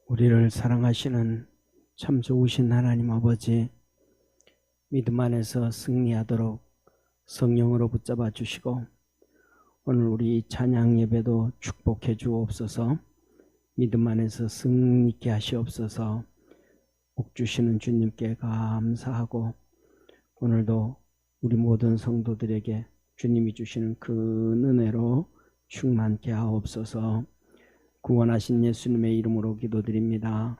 우리를 사랑하시는 참 좋으신 하나님 아버지, 믿음 안에서 승리하도록 성령으로 붙잡아 주시고 오늘 우리 찬양 예배도 축복해 주옵소서. 믿음 안에서 승리케 하시옵소서. 복 주시는 주님께 감사하고 오늘도 우리 모든 성도들에게 주님이 주시는 그 은혜로 충만케 하옵소서. 구원하신 예수님의 이름으로 기도드립니다.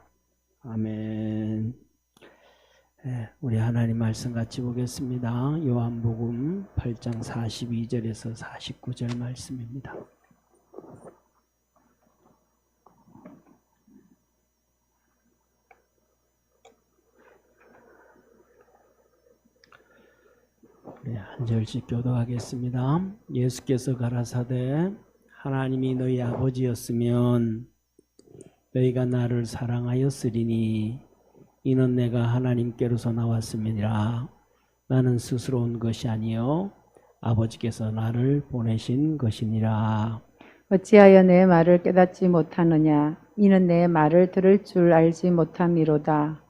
아멘. 우리 하나님 말씀 같이 보겠습니다. 요한복음 8장 42절에서 49절 말씀입니다. 한 절씩 교도하겠습니다. 예수께서 가라사대 하나님이 너희 아버지였으면 너희가 나를 사랑하였으리니 이는 내가 하나님께로서 나왔음이니라. 나는 스스로 온 것이 아니요 아버지께서 나를 보내신 것이니라. 어찌하여 내 말을 깨닫지 못하느냐? 이는 내 말을 들을 줄 알지 못함이로다.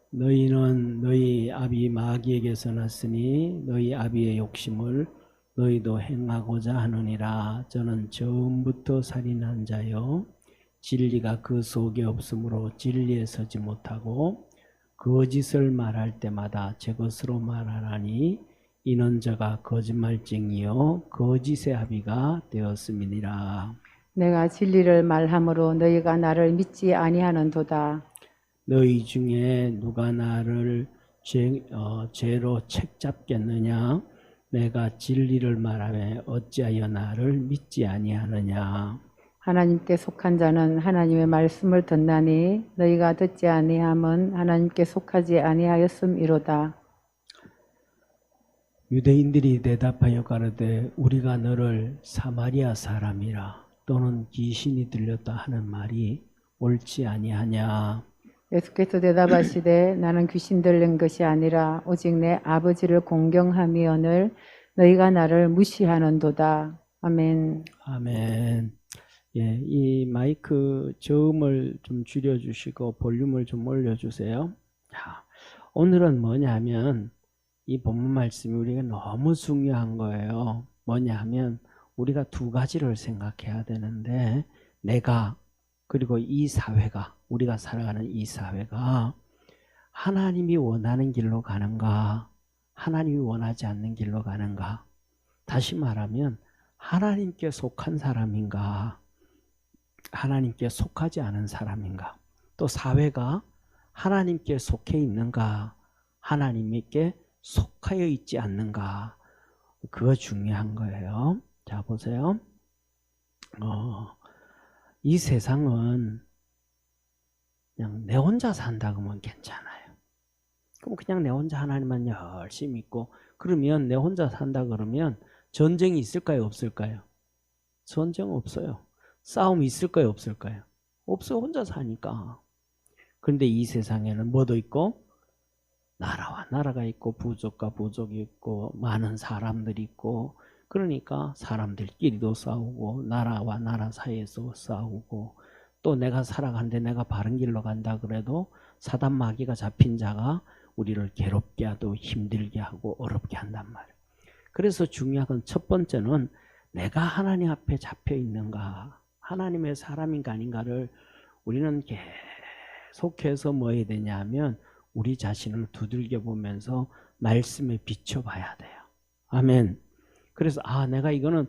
너희는 너희 아비 마귀에게서 났으니 너희 아비의 욕심을 너희도 행하고자 하느니라. 저는 처음부터 살인한 자요 진리가 그 속에 없으므로 진리에 서지 못하고 거짓을 말할 때마다 제 것으로 말하나니 이는 저가 거짓말쟁이요 거짓의 아비가 되었음이니라. 내가 진리를 말함으로 너희가 나를 믿지 아니하는도다. 너희 중에 누가 나를 죄로 책잡겠느냐? 내가 진리를 말하며 어찌하여 나를 믿지 아니하느냐? 하나님께 속한 자는 하나님의 말씀을 듣나니 너희가 듣지 아니함은 하나님께 속하지 아니하였음이로다. 유대인들이 대답하여 가로되 우리가 너를 사마리아 사람이라 또는 귀신이 들렸다 하는 말이 옳지 아니하냐? 예수께서 대답하시되 나는 귀신 들린 것이 아니라 오직 내 아버지를 공경함이오늘 너희가 나를 무시하는도다. 아멘. 아멘. 예, 이 마이크 저음을 좀 줄여주시고 볼륨을 좀 올려주세요. 자, 오늘은 뭐냐면 이 본문 말씀이 우리가 너무 중요한 거예요. 뭐냐 하면 우리가 두 가지를 생각해야 되는데 내가 그리고 이 사회가 우리가 살아가는 이 사회가 하나님이 원하는 길로 가는가 하나님이 원하지 않는 길로 가는가, 다시 말하면 하나님께 속한 사람인가 하나님께 속하지 않은 사람인가, 또 사회가 하나님께 속해 있는가 하나님께 속하여 있지 않는가, 그거 중요한 거예요. 자 보세요. 이 세상은 그냥 내 혼자 산다 그러면 괜찮아요. 그럼 그냥 내 혼자 하나님만 열심히 믿고 그러면 내 혼자 산다 그러면 전쟁이 있을까요 없을까요? 전쟁 없어요. 싸움이 있을까요 없을까요? 없어요. 혼자 사니까. 그런데 이 세상에는 뭐도 있고 나라와 나라가 있고 부족과 부족이 있고 많은 사람들이 있고, 그러니까 사람들끼리도 싸우고 나라와 나라 사이에서 싸우고, 또 내가 살아가는데 내가 바른 길로 간다 그래도 사단 마귀가 잡힌 자가 우리를 괴롭게 하고 힘들게 하고 어렵게 한단 말이에요. 그래서 중요한 건 첫 번째는 내가 하나님 앞에 잡혀 있는가, 하나님의 사람인가 아닌가를 우리는 계속해서 뭐 해야 되냐 하면 우리 자신을 두들겨 보면서 말씀에 비춰봐야 돼요. 아멘. 그래서 내가 이거는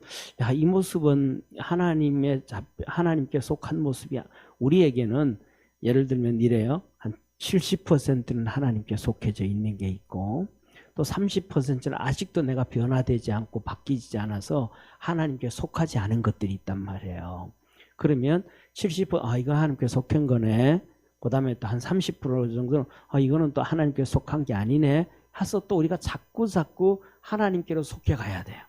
이 모습은 하나님께 속한 모습이야. 우리에게는 예를 들면 이래요. 한 70%는 하나님께 속해져 있는 게 있고 또 30%는 아직도 내가 변화되지 않고 바뀌지 않아서 하나님께 속하지 않은 것들이 있단 말이에요. 그러면 70% 이거 하나님께 속한 거네. 그 다음에 또 한 30% 정도는 이거는 또 하나님께 속한 게 아니네 해서 또 우리가 자꾸 하나님께로 속해 가야 돼요.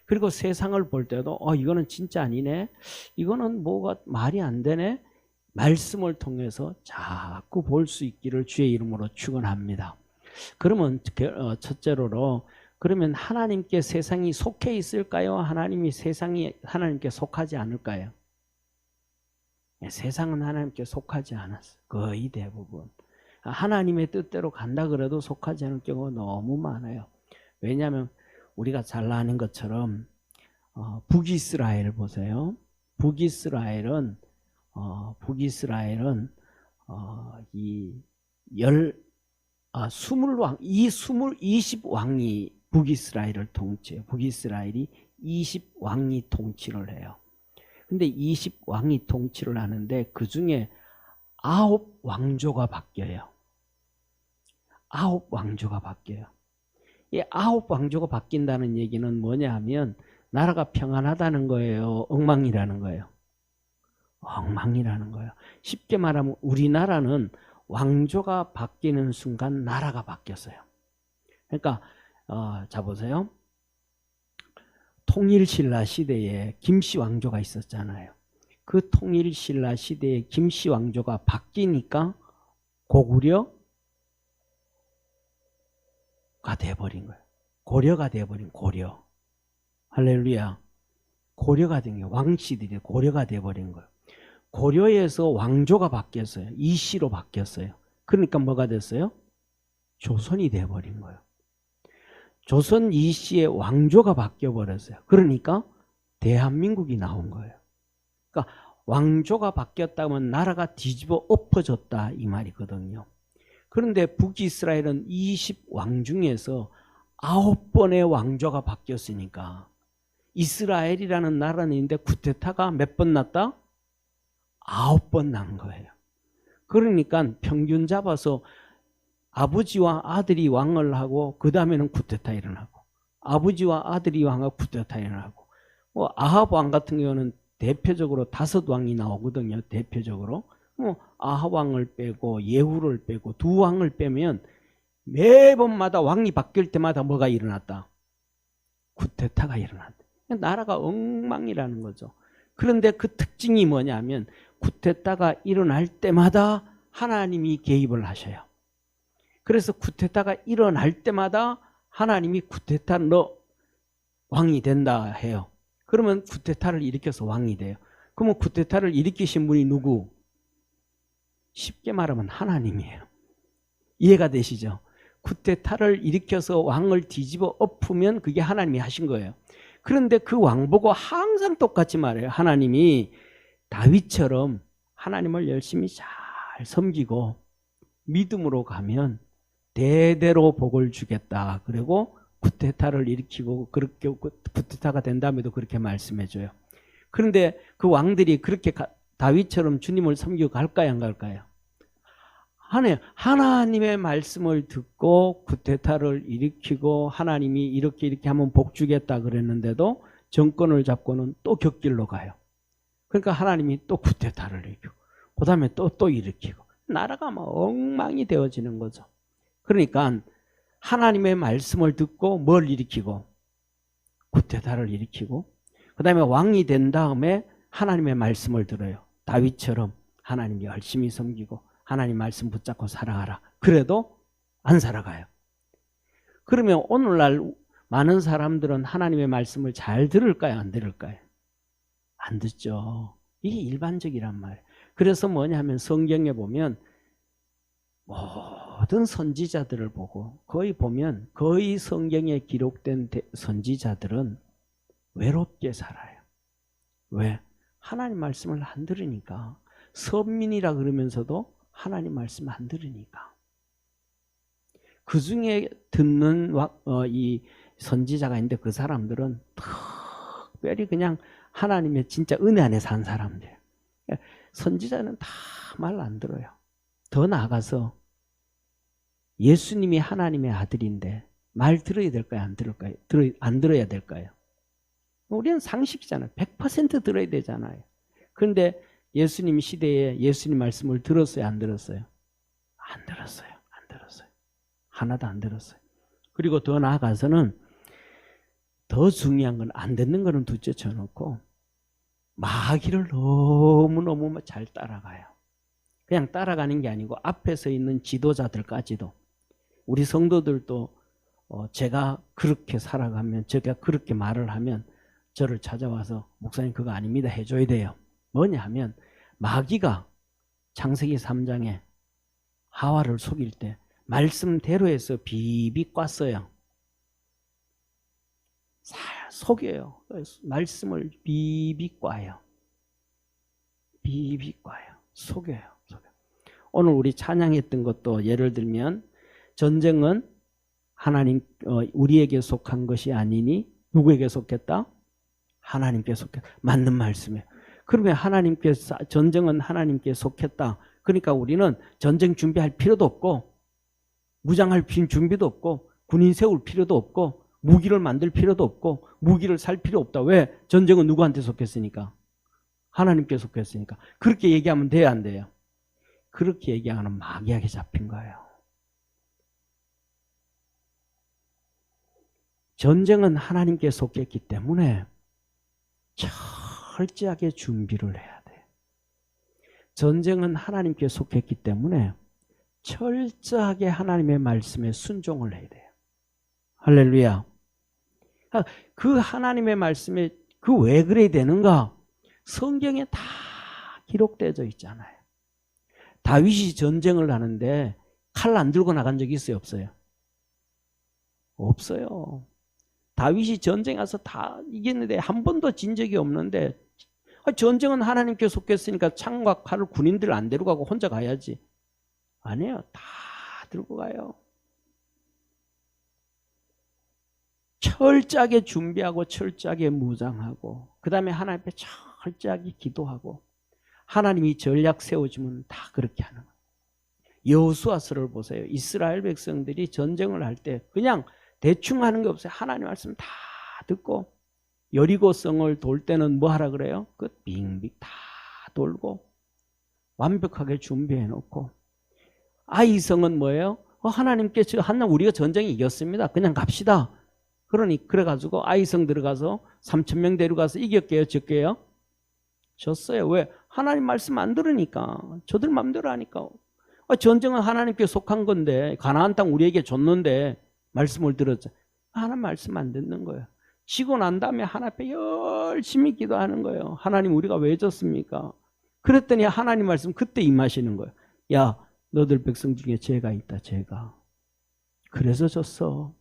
그리고 세상을 볼 때도 이거는 진짜 아니네, 이거는 뭐가 말이 안 되네, 말씀을 통해서 자꾸 볼 수 있기를 주의 이름으로 축원합니다. 그러면 첫째로 그러면 하나님께 세상이 속해 있을까요? 세상이 하나님께 속하지 않을까요? 세상은 하나님께 속하지 않았어요. 거의 대부분. 하나님의 뜻대로 간다 그래도 속하지 않을 경우가 너무 많아요. 왜냐하면 우리가 잘 아는 것처럼 북이스라엘 보세요. 북이스라엘은 이 20왕이 북이스라엘을 통치해요. 북이스라엘이 20왕이 통치를 해요. 근데 20왕이 통치를 하는데 그 중에 9왕조가 바뀌어요. 9왕조가 바뀌어요. 이 9왕조가 바뀐다는 얘기는 뭐냐 하면 나라가 평안하다는 거예요? 엉망이라는 거예요? 엉망이라는 거예요. 쉽게 말하면 우리나라는 왕조가 바뀌는 순간 나라가 바뀌었어요. 그러니까 자 보세요. 통일신라 시대에 김씨 왕조가 있었잖아요. 그 통일신라 시대에 김씨 왕조가 바뀌니까 고구려가 돼버린 거예요. 고려가 돼버린 고려. 할렐루야. 고려가 된 게 왕씨들이 고려가 돼버린 거예요. 고려에서 왕조가 바뀌었어요. 이씨로 바뀌었어요. 그러니까 뭐가 됐어요? 조선이 돼버린 거예요. 조선 이씨의 왕조가 바뀌어버렸어요. 그러니까 대한민국이 나온 거예요. 그러니까 왕조가 바뀌었다면 나라가 뒤집어 엎어졌다 이 말이거든요. 그런데 북이스라엘은 20왕 중에서 9번의 왕조가 바뀌었으니까 이스라엘이라는 나라는 있는데 쿠데타가 몇 번 났다? 9번 난 거예요. 그러니까 평균 잡아서 아버지와 아들이 왕을 하고 그 다음에는 쿠데타 일어나고 아버지와 아들이 왕하고 쿠데타 일어나고 아합 왕 같은 경우는 대표적으로 5왕이 나오거든요. 대표적으로 아합 왕을 빼고 예후를 빼고 2왕을 빼면 매번마다 왕이 바뀔 때마다 뭐가 일어났다? 쿠데타가 일어났다. 나라가 엉망이라는 거죠. 그런데 그 특징이 뭐냐면 쿠데타가 일어날 때마다 하나님이 개입을 하셔요. 그래서 쿠데타가 일어날 때마다 하나님이 쿠데타 너 왕이 된다 해요. 그러면 쿠데타를 일으켜서 왕이 돼요. 그러면 쿠데타를 일으키신 분이 누구? 쉽게 말하면 하나님이에요. 이해가 되시죠? 쿠데타를 일으켜서 왕을 뒤집어 엎으면 그게 하나님이 하신 거예요. 그런데 그 왕 보고 항상 똑같이 말해요. 하나님이 다윗처럼 하나님을 열심히 잘 섬기고 믿음으로 가면 대대로 복을 주겠다. 그리고 쿠데타를 일으키고 그렇게 쿠데타가 된 다음에도 그렇게 말씀해줘요. 그런데 그 왕들이 그렇게 다윗처럼 주님을 섬기고 갈까요? 안 갈까요? 하나님의 말씀을 듣고 쿠데타를 일으키고 하나님이 이렇게 하면 복 주겠다 그랬는데도 정권을 잡고는 또 격길로 가요. 그러니까 하나님이 또 쿠데타를 일으키고 그 다음에 또 일으키고 나라가 막 엉망이 되어지는 거죠. 그러니까 하나님의 말씀을 듣고 뭘 일으키고 쿠데타를 일으키고 그 다음에 왕이 된 다음에 하나님의 말씀을 들어요. 다윗처럼 하나님 열심히 섬기고 하나님 말씀 붙잡고 살아가라. 그래도 안 살아가요. 그러면 오늘날 많은 사람들은 하나님의 말씀을 잘 들을까요? 안 들을까요? 안 듣죠. 이게 일반적이란 말이에요. 그래서 뭐냐면 성경에 보면 모든 선지자들을 보고 거의 성경에 기록된 선지자들은 외롭게 살아요. 왜? 하나님 말씀을 안 들으니까. 선민이라 그러면서도 하나님 말씀 안 들으니까. 그 중에 듣는 이 선지자가 있는데 그 사람들은 특별히 그냥 하나님의 진짜 은혜 안에 산 사람들. 선지자는 다 말 안 들어요. 더 나아가서 예수님이 하나님의 아들인데 말 들어야 될까요? 안 들을까요? 안 들어야 될까요? 우리는 상식이잖아요. 100% 들어야 되잖아요. 그런데 예수님 시대에 예수님 말씀을 들었어요? 안 들었어요? 안 들었어요. 안 들었어요. 하나도 안 들었어요. 그리고 더 나아가서는 더 중요한 건 안 듣는 거는 둘째 쳐놓고 마귀를 너무너무 잘 따라가요. 그냥 따라가는 게 아니고 앞에 서 있는 지도자들까지도 우리 성도들도 제가 그렇게 살아가면 제가 그렇게 말을 하면 저를 찾아와서 목사님 그거 아닙니다 해줘야 돼요. 뭐냐 하면 마귀가 창세기 3장에 하와를 속일 때 말씀대로 해서 비비 꽈어요. 살 속여요. 말씀을 비비 꽈요. 비비 꽈요. 속여요. 오늘 우리 찬양했던 것도 예를 들면 전쟁은 하나님 우리에게 속한 것이 아니니 누구에게 속했다? 하나님께 속했다. 맞는 말씀이에요. 그러면 전쟁은 하나님께 속했다. 그러니까 우리는 전쟁 준비할 필요도 없고 무장할 준비도 없고 군인 세울 필요도 없고 무기를 만들 필요도 없고 무기를 살 필요 없다. 왜? 전쟁은 누구한테 속했으니까? 하나님께 속했으니까. 그렇게 얘기하면 돼야 안 돼요? 그렇게 얘기하는 마귀에게 잡힌 거예요. 전쟁은 하나님께 속했기 때문에 철저하게 준비를 해야 돼요. 전쟁은 하나님께 속했기 때문에 철저하게 하나님의 말씀에 순종을 해야 돼요. 할렐루야. 그 하나님의 말씀에 그 왜 그래야 되는가? 성경에 다 기록되어 있잖아요. 다윗이 전쟁을 하는데 칼 안 들고 나간 적이 있어요? 없어요? 없어요. 다윗이 전쟁에 가서 다 이겼는데 한 번도 진 적이 없는데 전쟁은 하나님께 속했으니까 창과 칼을 군인들 안 데려가고 혼자 가야지. 아니에요. 다 들고 가요. 철저하게 준비하고 철저하게 무장하고 그 다음에 하나님 앞에 철저하게 기도하고 하나님이 전략 세워주면 다 그렇게 하는 거예요. 여호수아서를 보세요. 이스라엘 백성들이 전쟁을 할 때 그냥 대충 하는 게 없어요. 하나님 말씀 다 듣고 여리고성을 돌 때는 뭐 하라 그래요? 그 빙빙 다 돌고 완벽하게 준비해 놓고 아이성은 뭐예요? 하나님께 하나 우리가 전쟁에 이겼습니다. 그냥 갑시다. 그래가지고 아이성 들어가서 3,000명 데려가서 이겼게요? 졌게요? 졌어요. 왜? 하나님 말씀 안 들으니까. 저들 마음대로 하니까. 전쟁은 하나님께 속한 건데 가나안 땅 우리에게 줬는데 말씀을 들었죠. 하나님 말씀 안 듣는 거예요. 지고 난 다음에 하나님 앞에 열심히 기도하는 거예요. 하나님 우리가 왜 졌습니까? 그랬더니 하나님 말씀 그때 임하시는 거예요. 야 너들 백성 중에 죄가 있다. 죄가. 그래서 졌어.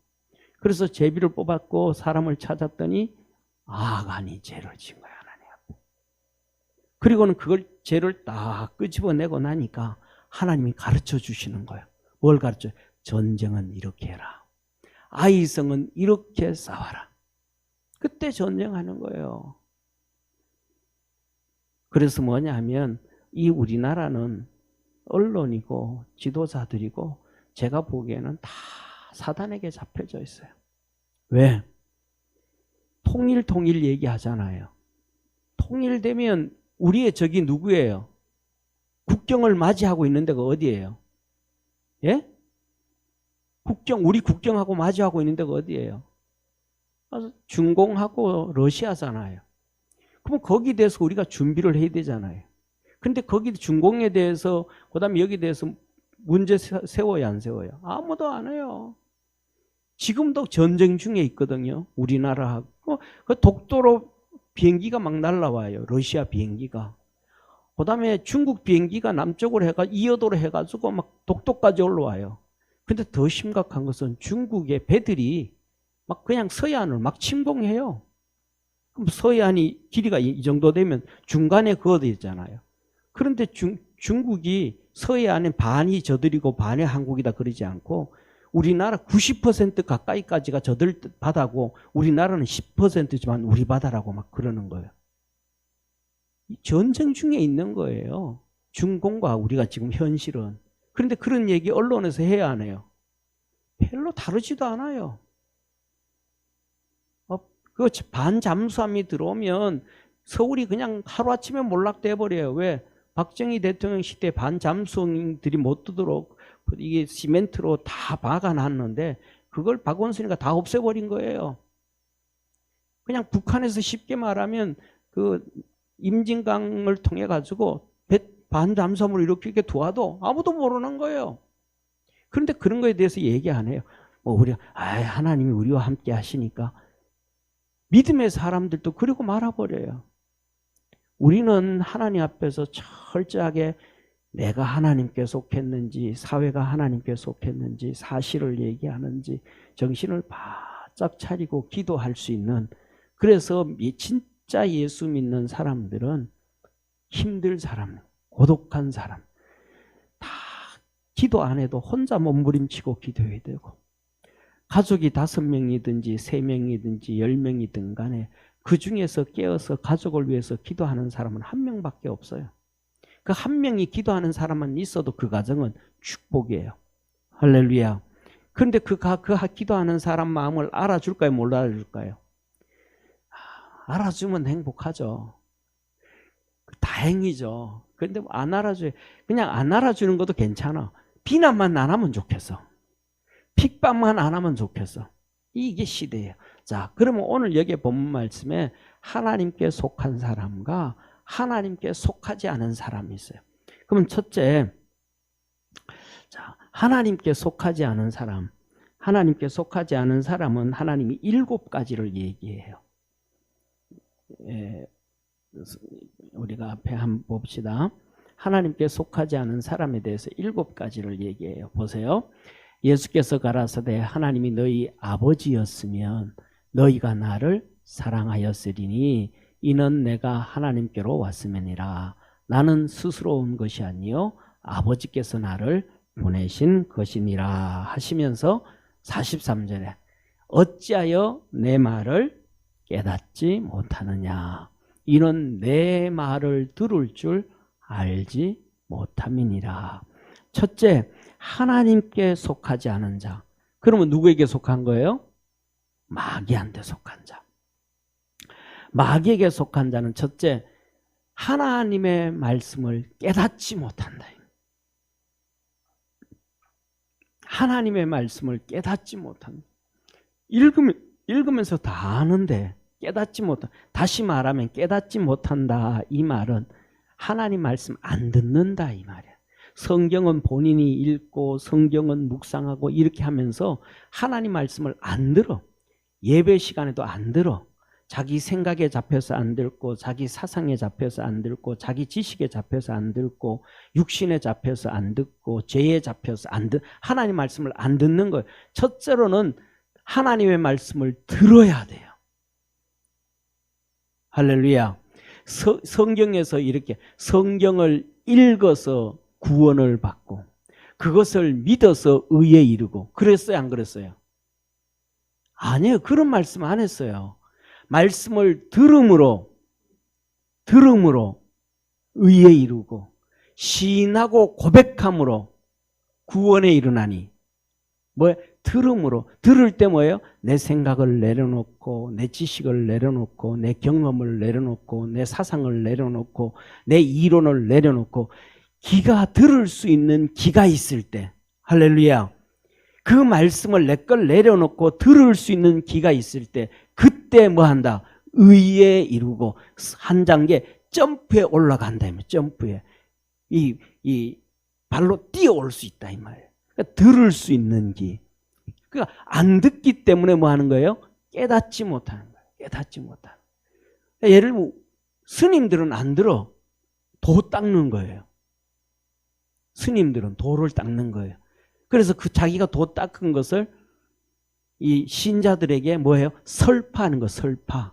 그래서 제비를 뽑았고 사람을 찾았더니 아간이 죄를 진 거야. 하나님 앞에. 그리고는 그걸 죄를 딱 끄집어내고 나니까 하나님이 가르쳐 주시는 거예요. 뭘 가르쳐요? 전쟁은 이렇게 해라. 아이성은 이렇게 싸워라. 그때 전쟁하는 거예요. 그래서 뭐냐 하면 이 우리나라는 언론이고 지도자들이고 제가 보기에는 다 사단에게 잡혀져 있어요. 왜? 통일 얘기하잖아요. 통일되면 우리의 적이 누구예요? 국경을 맞이하고 있는 데가 어디예요? 예? 우리 국경하고 맞이하고 있는 데가 어디예요? 중공하고 러시아잖아요. 그럼 거기에 대해서 우리가 준비를 해야 되잖아요. 근데 거기 중공에 대해서 그다음에 여기에 대해서 문제 세워야 안 세워요? 아무도 안 해요. 지금도 전쟁 중에 있거든요. 우리나라하고. 그 독도로 비행기가 막 날라와요. 러시아 비행기가. 그다음에 중국 비행기가 남쪽으로 이어도로 해가지고 막 독도까지 올라와요. 근데 더 심각한 것은 중국의 배들이 막 그냥 서해안을 막 침공해요. 그럼 서해안이 길이가 이 정도 되면 중간에 그거 있잖아요. 그런데 중국이 서해안에 반이 저들이고 반이 한국이다 그러지 않고 우리나라 90% 가까이까지가 저들 바다고 우리나라는 10%지만 우리 바다라고 막 그러는 거예요. 전쟁 중에 있는 거예요. 중공과 우리가 지금 현실은. 그런데 그런 얘기 언론에서 해야 하네요. 별로 다르지도 않아요. 그 반잠수함이 들어오면 서울이 그냥 하루아침에 몰락돼 버려요. 왜? 박정희 대통령 시대 반잠수함들이 못 뜨도록 이게 시멘트로 다 박아놨는데 그걸 박원순이가 다 없애버린 거예요. 그냥 북한에서 쉽게 말하면 그 임진강을 통해 가지고 반잠수함을 이렇게 도와도 아무도 모르는 거예요. 그런데 그런 거에 대해서 얘기 안 해요. 우리가 하나님이 우리와 함께 하시니까 믿음의 사람들도 그리고 말아버려요. 우리는 하나님 앞에서 철저하게 내가 하나님께 속했는지, 사회가 하나님께 속했는지, 사실을 얘기하는지 정신을 바짝 차리고 기도할 수 있는, 그래서 진짜 예수 믿는 사람들은 힘들 사람, 고독한 사람, 다 기도 안 해도 혼자 몸부림치고 기도해야 되고, 가족이 5명이든지 3명이든지 10명이든 간에 그 중에서 깨어서 가족을 위해서 기도하는 사람은 1명밖에 없어요. 그 1명이 기도하는 사람만 있어도 그 가정은 축복이에요. 할렐루야. 그런데 그 기도하는 사람 마음을 알아줄까요? 못 알아줄까요? 알아주면 행복하죠. 다행이죠. 그런데 안 알아줘요. 그냥 안 알아주는 것도 괜찮아. 비난만 안 하면 좋겠어. 핍박만 안 하면 좋겠어. 이게 시대예요. 자, 그러면 오늘 여기 본문 말씀에 하나님께 속한 사람과 하나님께 속하지 않은 사람이 있어요. 그러면 첫째, 자, 하나님께 속하지 않은 사람. 하나님께 속하지 않은 사람은 하나님이 7가지를 얘기해요. 우리가 앞에 한번 봅시다. 하나님께 속하지 않은 사람에 대해서 7가지를 얘기해요. 보세요. 예수께서 가라사대 하나님이 너희 아버지였으면 너희가 나를 사랑하였으리니 이는 내가 하나님께로 왔음이니라. 나는 스스로 온 것이 아니요 아버지께서 나를 보내신 것이니라 하시면서 43절에 어찌하여 내 말을 깨닫지 못하느냐. 이는 내 말을 들을 줄 알지 못함이니라. 첫째, 하나님께 속하지 않은 자. 그러면 누구에게 속한 거예요? 마귀한테 속한 자. 마귀에게 속한 자는 첫째, 하나님의 말씀을 깨닫지 못한다. 하나님의 말씀을 깨닫지 못한다. 읽으면서 다 아는데 깨닫지 못한다. 다시 말하면 깨닫지 못한다. 이 말은 하나님 말씀 안 듣는다 이 말이야. 성경은 본인이 읽고 성경은 묵상하고 이렇게 하면서 하나님 말씀을 안 들어. 예배 시간에도 안 들어. 자기 생각에 잡혀서 안 듣고, 자기 사상에 잡혀서 안 듣고, 자기 지식에 잡혀서 안 듣고, 육신에 잡혀서 안 듣고, 죄에 잡혀서 안 듣. 하나님 말씀을 안 듣는 거예요. 첫째로는 하나님의 말씀을 들어야 돼요. 할렐루야. 성경에서 이렇게 성경을 읽어서 구원을 받고 그것을 믿어서 의에 이르고 그랬어요? 안 그랬어요? 아니에요. 그런 말씀 안 했어요. 말씀을 들음으로 의에 이르고 시인하고 고백함으로 구원에 이르나니. 뭐예요? 들음으로. 들을 때 뭐예요? 내 생각을 내려놓고 내 지식을 내려놓고 내 경험을 내려놓고 내 사상을 내려놓고 내 이론을 내려놓고 귀가 들을 수 있는 귀가 있을 때, 할렐루야, 그 말씀을 내 걸 내려놓고 들을 수 있는 귀가 있을 때 그때 뭐한다? 의에 이루고 한 단계 점프에 올라간다. 점프에 이 발로 뛰어올 수 있다 이 말이에요. 그러니까 들을 수 있는 귀. 그러니까 안 듣기 때문에 뭐 하는 거예요? 깨닫지 못하는 거예요. 깨닫지 못하는 거예요. 예를 들면 스님들은 안 들어. 도 닦는 거예요. 스님들은 도를 닦는 거예요. 그래서 그 자기가 도 닦은 것을 이 신자들에게 뭐예요? 설파하는 거, 설파.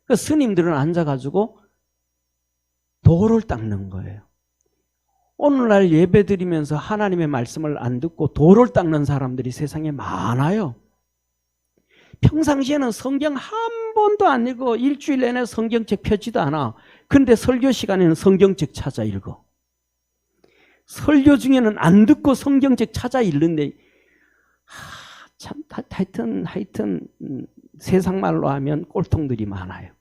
그 스님들은 앉아가지고 도를 닦는 거예요. 오늘날 예배 드리면서 하나님의 말씀을 안 듣고 도를 닦는 사람들이 세상에 많아요. 평상시에는 성경 한 번도 안 읽어. 일주일 내내 성경책 펴지도 않아. 근데 설교 시간에는 성경책 찾아 읽어. 설교 중에는 안 듣고 성경책 찾아 읽는데 참 하여튼 세상 말로 하면 꼴통들이 많아요.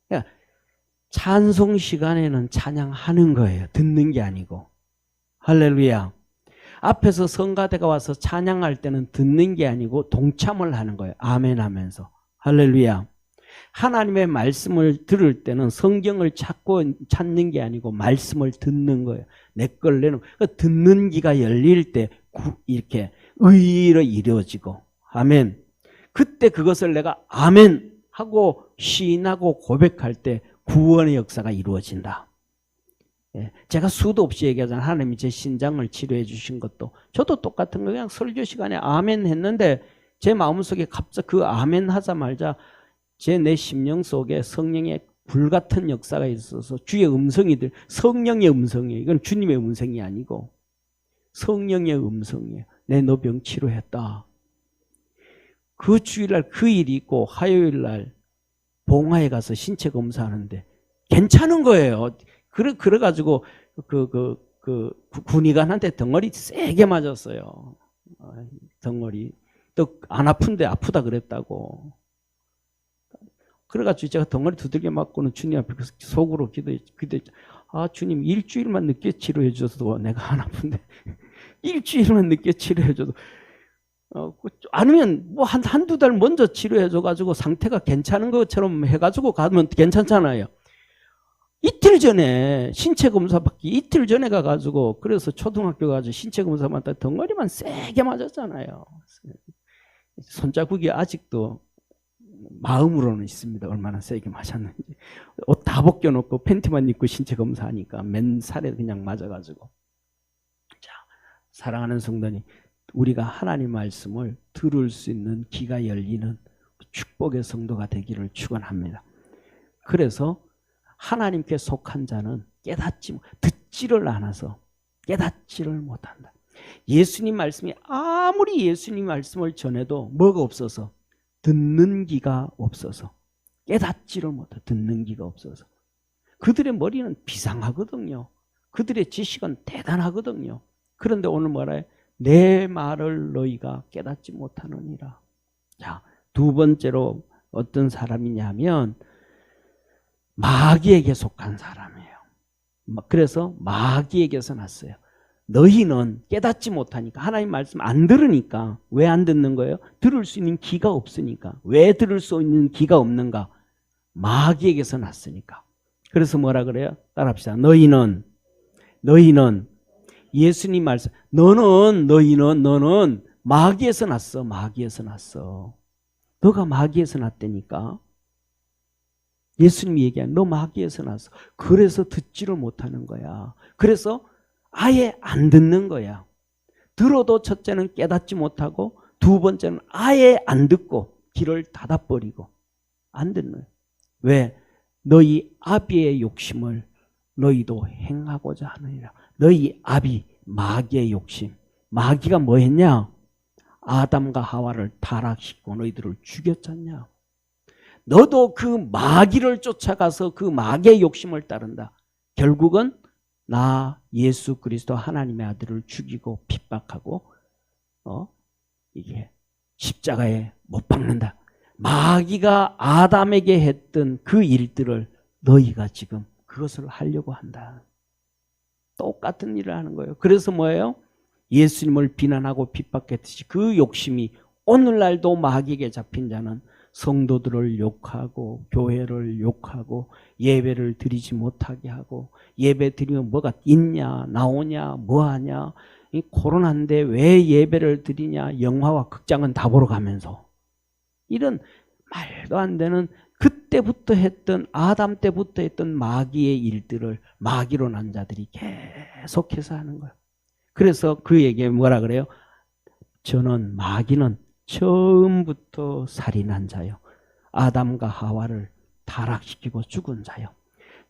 그러니까 찬송 시간에는 찬양하는 거예요. 듣는 게 아니고. 할렐루야. 앞에서 성가대가 와서 찬양할 때는 듣는 게 아니고 동참을 하는 거예요. 아멘 하면서. 할렐루야. 하나님의 말씀을 들을 때는 성경을 찾는 게 아니고 말씀을 듣는 거예요. 내 걸 내놓고. 듣는 귀가 열릴 때 이렇게 의로 이루어지고. 아멘. 그때 그것을 내가 아멘 하고 시인하고 고백할 때 구원의 역사가 이루어진다. 예, 제가 수도 없이 얘기하잖아요. 하나님이 제 신장을 치료해 주신 것도 저도 똑같은 거 그냥 설교 시간에 아멘 했는데 제 마음속에 갑자기 그 아멘 하자마자 내 심령 속에 성령의 불같은 역사가 있어서 주의 음성이 성령의 음성이에요. 이건 주님의 음성이 아니고 성령의 음성이에요. 너 병 치료했다. 그 주일날 그 일이 있고 화요일날 봉화에 가서 신체 검사하는데 괜찮은 거예요. 그래가지고 군의관한테 덩어리 세게 맞았어요. 덩어리. 또 안 아픈데 아프다 그랬다고. 그래가지고 제가 덩어리 두들겨 맞고는 주님 앞에 속으로 기도했죠. 아, 주님 일주일만 늦게 치료해 줘도 내가 안 아픈데 일주일만 늦게 치료해 줘도 아니면 뭐 한두 달 먼저 치료해 줘가지고 상태가 괜찮은 것처럼 해가지고 가면 괜찮잖아요. 이틀 전에 신체 검사 받기 이틀 전에 가가지고 그래서 초등학교 가서 신체 검사 받다 덩어리만 세게 맞았잖아요. 손자국이 아직도 마음으로는 있습니다. 얼마나 세게 맞았는지. 옷 다 벗겨놓고 팬티만 입고 신체 검사하니까 맨살에 그냥 맞아가지고. 자, 사랑하는 성도님, 우리가 하나님 말씀을 들을 수 있는 귀가 열리는 축복의 성도가 되기를 축원합니다. 그래서 하나님께 속한 자는 듣지를 않아서 깨닫지를 못한다. 예수님 말씀이 아무리 예수님 말씀을 전해도 뭐가 없어서 듣는 귀가 없어서 깨닫지를 못해. 듣는 귀가 없어서 그들의 머리는 비상하거든요. 그들의 지식은 대단하거든요. 그런데 오늘 뭐라 해? 내 말을 너희가 깨닫지 못하느니라. 자, 두 번째로 어떤 사람이냐면 마귀에게 속한 사람이에요. 그래서 마귀에게서 났어요. 너희는 깨닫지 못하니까 하나님 말씀 안 들으니까. 왜 안 듣는 거예요? 들을 수 있는 귀가 없으니까. 왜 들을 수 있는 귀가 없는가? 마귀에게서 났으니까. 그래서 뭐라 그래요? 따라합시다. 너희는 예수님 말씀 너는 마귀에서 났어. 마귀에서 났어. 너가 마귀에서 났다니까. 예수님이 얘기한 너 마귀에서 났어. 그래서 듣지를 못하는 거야. 그래서 아예 안 듣는 거야. 들어도 첫째는 깨닫지 못하고 두 번째는 아예 안 듣고 귀를 닫아버리고 안 듣는 거야. 왜? 너희 아비의 욕심을 너희도 행하고자 하느니라. 너희 아비 마귀의 욕심. 마귀가 뭐 했냐? 아담과 하와를 타락시키고 너희들을 죽였잖냐. 너도 그 마귀를 쫓아가서 그 마귀의 욕심을 따른다. 결국은 나 예수 그리스도 하나님의 아들을 죽이고 핍박하고 이게 십자가에 못 박는다. 마귀가 아담에게 했던 그 일들을 너희가 지금 그것을 하려고 한다. 똑같은 일을 하는 거예요. 그래서 뭐예요? 예수님을 비난하고 핍박했듯이 그 욕심이 오늘날도 마귀에게 잡힌 자는 성도들을 욕하고 교회를 욕하고 예배를 드리지 못하게 하고 예배 드리면 뭐가 있냐 나오냐 뭐하냐 이 코로나인데 왜 예배를 드리냐 영화와 극장은 다 보러 가면서 이런 말도 안 되는 그때부터 했던 아담 때부터 했던 마귀의 일들을 마귀로 난 자들이 계속해서 하는 거예요. 그래서 그에게 뭐라 그래요? 저는 마귀는 처음부터 살인한 자요. 아담과 하와를 타락시키고 죽은 자요.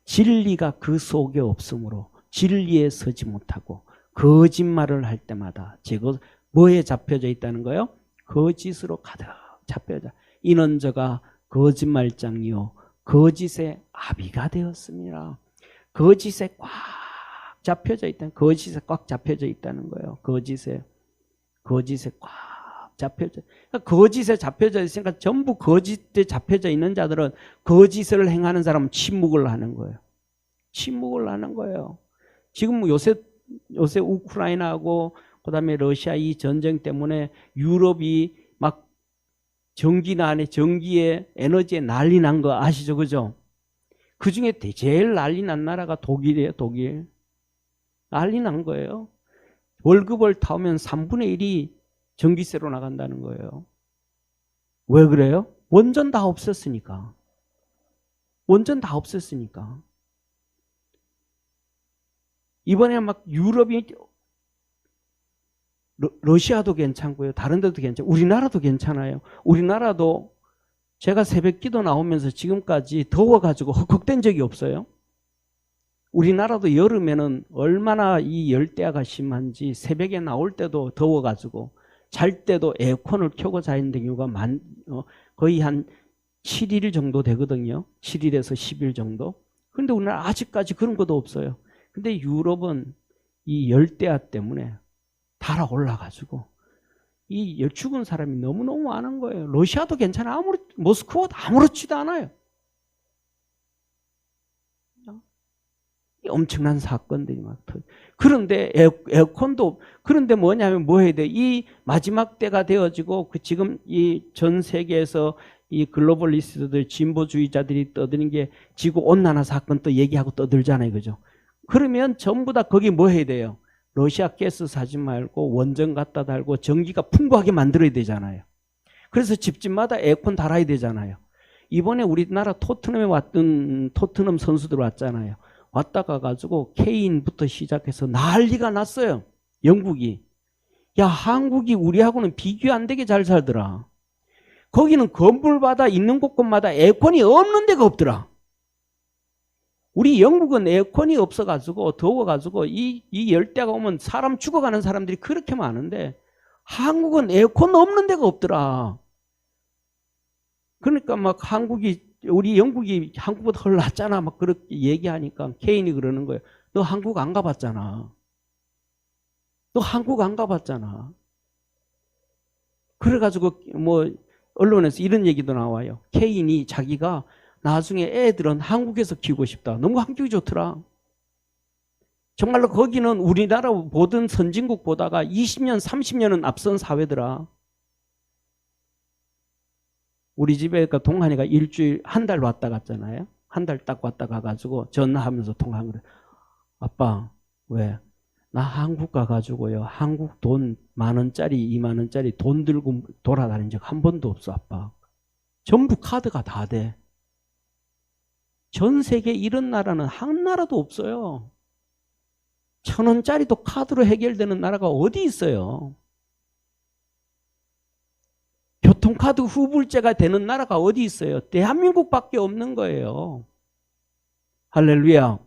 진리가 그 속에 없으므로 진리에 서지 못하고 거짓말을 할 때마다 뭐에 잡혀져 있다는 거예요? 거짓으로 가득 잡혀져. 이는 저가 거짓말장이요 거짓의 아비가 되었습니다. 거짓에 꽉 잡혀져 있다는 거짓에 꽉 잡혀져 있다는 거예요. 거짓에 꽉 잡혀져. 거짓에 잡혀져 있으니까 전부 거짓에 잡혀져 있는 자들은 거짓을 행하는 사람은 침묵을 하는 거예요. 침묵을 하는 거예요. 지금 요새 우크라이나하고 그다음에 러시아 이 전쟁 때문에 유럽이 막 전기에 에너지에 난리 난 거 아시죠? 그죠? 그 중에 제일 난리 난 나라가 독일이에요. 독일. 난리 난 거예요. 월급을 타오면 3분의 1이 전기세로 나간다는 거예요. 왜 그래요? 원전 다 없앴으니까. 원전 다 없앴으니까. 이번에 막 유럽이 러시아도 괜찮고요. 다른 데도 괜찮고 우리나라도 괜찮아요. 우리나라도 제가 새벽 기도 나오면서 지금까지 더워가지고 헉헉댄 적이 없어요. 우리나라도 여름에는 얼마나 이 열대야가 심한지 새벽에 나올 때도 더워가지고 잘 때도 에어컨을 켜고 자는 경우가 거의 한 7일 정도 되거든요. 7일에서 10일 정도. 그런데 우리나라 아직까지 그런 것도 없어요. 근데 유럽은 이 열대야 때문에 달아올라가지고 이 죽은 사람이 너무너무 많은 거예요. 러시아도 괜찮아. 모스크바도 아무렇지도 않아요. 엄청난 사건들이 막 그런데 에어컨도 그런데 뭐냐면 뭐 해야 돼? 이 마지막 때가 되어지고 지금 이 전 세계에서 이 글로벌리스트들 진보주의자들이 떠드는 게 지구 온난화 사건 또 얘기하고 떠들잖아요, 그죠? 그러면 전부 다 거기 뭐 해야 돼요? 러시아 가스 사지 말고 원전 갖다 달고 전기가 풍부하게 만들어야 되잖아요. 그래서 집집마다 에어컨 달아야 되잖아요. 이번에 우리나라 토트넘에 왔던 토트넘 선수들 왔잖아요. 왔다가 가지고 케인부터 시작해서 난리가 났어요. 영국이. 야, 한국이 우리하고는 비교 안 되게 잘 살더라. 거기는 건물마다 있는 곳곳마다 에어컨이 없는 데가 없더라. 우리 영국은 에어컨이 없어가지고 더워가지고 이 열대가 오면 사람 죽어가는 사람들이 그렇게 많은데 한국은 에어컨 없는 데가 없더라. 그러니까 막 우리 영국이 한국보다 훨 낫잖아. 막 그렇게 얘기하니까 케인이 그러는 거예요. 너 한국 안 가봤잖아. 너 한국 안 가봤잖아. 그래가지고 뭐 언론에서 이런 얘기도 나와요. 케인이 자기가 나중에 애들은 한국에서 키우고 싶다. 너무 한국이 좋더라. 정말로 거기는 우리나라 보던 선진국 보다가 20년, 30년은 앞선 사회더라. 우리 집에 동한이가 일주일, 한 달 왔다 갔잖아요. 한 달 딱 왔다 가가지고 전화하면서 통화한 거예요. 아빠, 왜? 나 한국 가가지고요. 한국 돈 10,000원짜리, 20,000원짜리 돈 들고 돌아다닌 적 한 번도 없어, 아빠. 전부 카드가 다 돼. 전 세계 이런 나라는 한 나라도 없어요. 1,000원짜리도 카드로 해결되는 나라가 어디 있어요? 교통카드 후불제가 되는 나라가 어디 있어요? 대한민국밖에 없는 거예요. 할렐루야.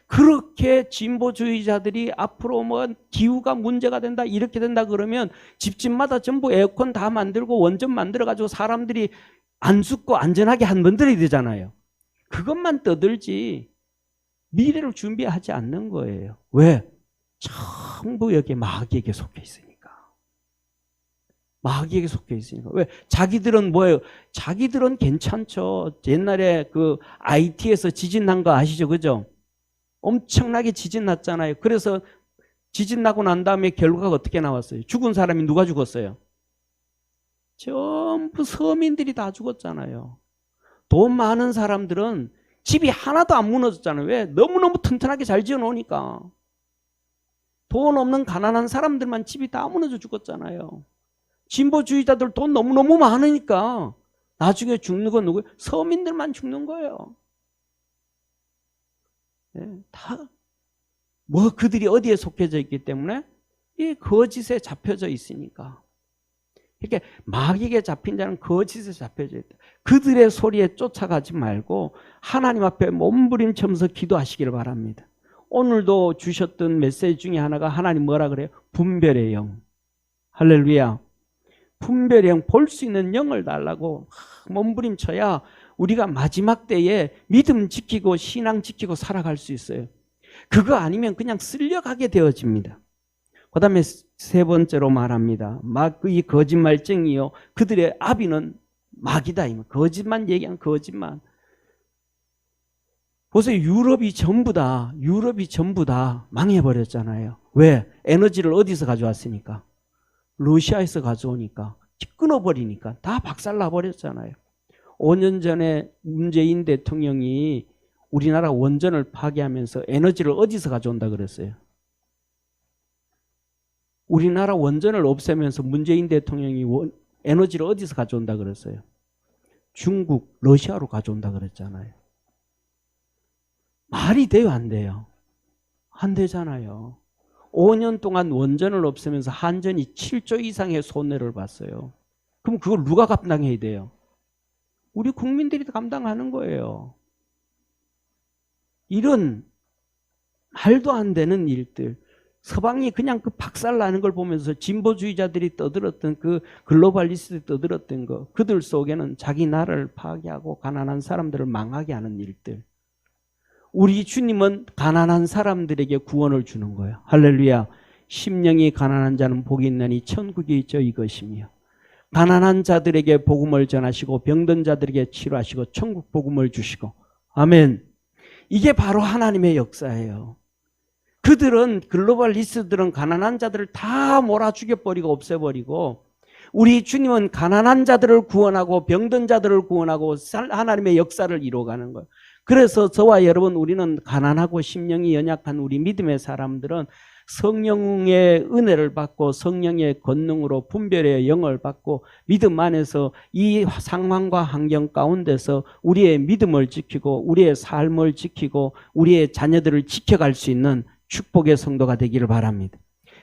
그렇게 진보주의자들이 앞으로 뭐 기후가 문제가 된다, 이렇게 된다 그러면 집집마다 전부 에어컨 다 만들고 원전 만들어가지고 사람들이 안 죽고 안전하게 만들어야 되잖아요. 그것만 떠들지 미래를 준비하지 않는 거예요. 왜? 전부 여기에 마귀에게 속해 있으니까. 마귀에게 속해 있으니까. 왜? 자기들은 뭐예요? 자기들은 괜찮죠. 옛날에 그 IT에서 지진 난 거 아시죠? 그죠? 엄청나게 지진 났잖아요. 그래서 지진 나고 난 다음에 결과가 어떻게 나왔어요? 죽은 사람이 누가 죽었어요? 전부 서민들이 다 죽었잖아요. 돈 많은 사람들은 집이 하나도 안 무너졌잖아요. 왜? 너무너무 튼튼하게 잘 지어놓으니까. 돈 없는 가난한 사람들만 집이 다 무너져 죽었잖아요. 진보주의자들 돈 너무너무 많으니까 나중에 죽는 건 누구예요? 서민들만 죽는 거예요. 네, 다 뭐 그들이 어디에 속해져 있기 때문에 이 거짓에 잡혀져 있으니까. 이렇게 마귀에게 잡힌 자는 거짓에 잡혀져 있다. 그들의 소리에 쫓아가지 말고 하나님 앞에 몸부림치면서 기도하시기를 바랍니다. 오늘도 주셨던 메시지 중에 하나가 하나님 뭐라 그래요? 분별의 영. 할렐루야. 분별의 영, 볼 수 있는 영을 달라고 몸부림쳐야 우리가 마지막 때에 믿음 지키고 신앙 지키고 살아갈 수 있어요. 그거 아니면 그냥 쓸려가게 되어집니다. 그 다음에 세 번째로 말합니다. 이 거짓말쟁이요. 그들의 아비는 마귀다. 거짓만 얘기한 거짓만. 보세요. 유럽이 전부 다 망해버렸잖아요. 왜? 에너지를 어디서 가져왔으니까? 러시아에서 가져오니까. 끊어버리니까. 다 박살나버렸잖아요. 5년 전에 문재인 대통령이 우리나라 원전을 파괴하면서 에너지를 어디서 가져온다 그랬어요? 우리나라 원전을 없애면서 문재인 대통령이 에너지를 어디서 가져온다 그랬어요? 중국, 러시아로 가져온다 그랬잖아요. 말이 돼요, 안 돼요? 안 되잖아요. 5년 동안 원전을 없애면서 한전이 7조 이상의 손해를 봤어요. 그럼 그걸 누가 감당해야 돼요? 우리 국민들이 감당하는 거예요. 이런 말도 안 되는 일들, 서방이 그냥 그 박살나는 걸 보면서 진보주의자들이 떠들었던 그 글로벌리스트들이 떠들었던 거, 그들 속에는 자기 나라를 파괴하고 가난한 사람들을 망하게 하는 일들. 우리 주님은 가난한 사람들에게 구원을 주는 거예요. 할렐루야. 심령이 가난한 자는 복이 있나니 천국이 있죠, 이것이며. 가난한 자들에게 복음을 전하시고 병든 자들에게 치료하시고 천국 복음을 주시고. 아멘. 이게 바로 하나님의 역사예요. 그들은, 글로벌리스트들은 가난한 자들을 다 몰아 죽여버리고 없애버리고, 우리 주님은 가난한 자들을 구원하고 병든 자들을 구원하고 하나님의 역사를 이루어가는 거예요. 그래서 저와 여러분, 우리는 가난하고 심령이 연약한 우리 믿음의 사람들은 성령의 은혜를 받고 성령의 권능으로 분별의 영을 받고 믿음 안에서 이 상황과 환경 가운데서 우리의 믿음을 지키고 우리의 삶을 지키고 우리의 자녀들을 지켜갈 수 있는 축복의 성도가 되기를 바랍니다.